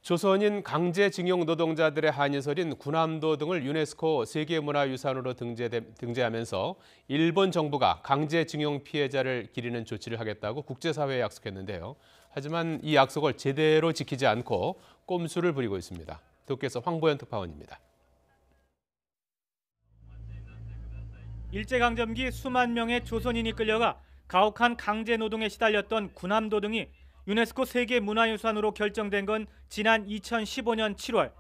조선인 강제징용 노동자들의 한인설인 군함도 등을 유네스코 세계문화유산으로 등재하면서 일본 정부가 강제징용 피해자를 기리는 조치를 하겠다고 국제사회에 약속했는데요. 하지만 이 약속을 제대로 지키지 않고 꼼수를 부리고 있습니다. 도쿄에서 황보현 특파원입니다. 일제강점기 수만 명의 조선인이 끌려가 가혹한 강제노동에 시달렸던 군함도 등이 유네스코 세계문화유산으로 결정된 건 지난 2015년 7월.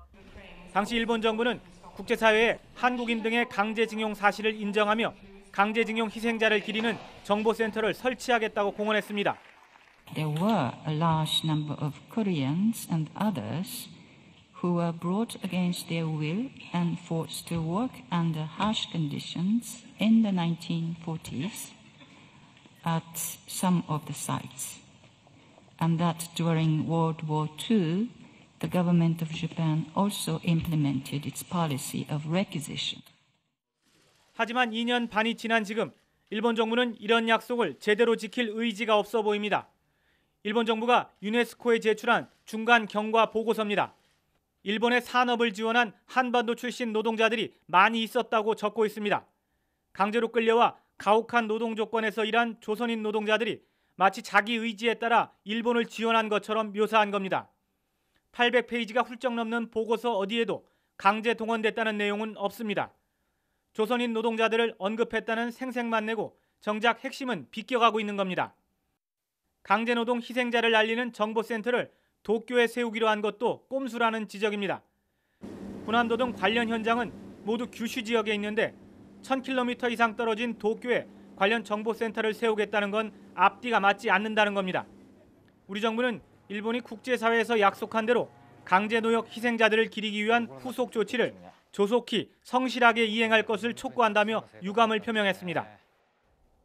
당시 일본 정부는 국제사회에 한국인 등의 강제징용 사실을 인정하며 강제징용 희생자를 기리는 정보센터를 설치하겠다고 공언했습니다. There were a large number of Koreans and others who were brought against their will and forced to work under harsh conditions in the 1940s at some of the sites. And that during World War II, the government of Japan also implemented its policy of requisition. 하지만 2년 반이 지난 지금 일본 정부는 이런 약속을 제대로 지킬 의지가 없어 보입니다. 일본 정부가 유네스코에 제출한 중간 경과 보고서입니다. 일본의 산업을 지원한 한반도 출신 노동자들이 많이 있었다고 적고 있습니다. 강제로 끌려와 가혹한 노동 조건에서 일한 조선인 노동자들이 마치 자기 의지에 따라 일본을 지원한 것처럼 묘사한 겁니다. 800페이지가 훌쩍 넘는 보고서 어디에도 강제 동원됐다는 내용은 없습니다. 조선인 노동자들을 언급했다는 생색만 내고 정작 핵심은 비껴가고 있는 겁니다. 강제노동 희생자를 알리는 정보센터를 도쿄에 세우기로 한 것도 꼼수라는 지적입니다. 군함도 등 관련 현장은 모두 규슈 지역에 있는데 1000km 이상 떨어진 도쿄에 관련 정보센터를 세우겠다는 건 앞뒤가 맞지 않는다는 겁니다. 우리 정부는 일본이 국제사회에서 약속한 대로 강제노역 희생자들을 기리기 위한 후속 조치를 조속히 성실하게 이행할 것을 촉구한다며 유감을 표명했습니다.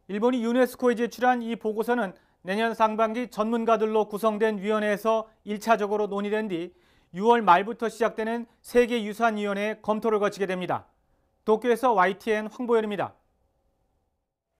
일본이 유네스코에 제출한 이 보고서는 내년 상반기 전문가들로 구성된 위원회에서 1차적으로 논의된 뒤 6월 말부터 시작되는 세계유산위원회의 검토를 거치게 됩니다. 도쿄에서 YTN 황보현입니다.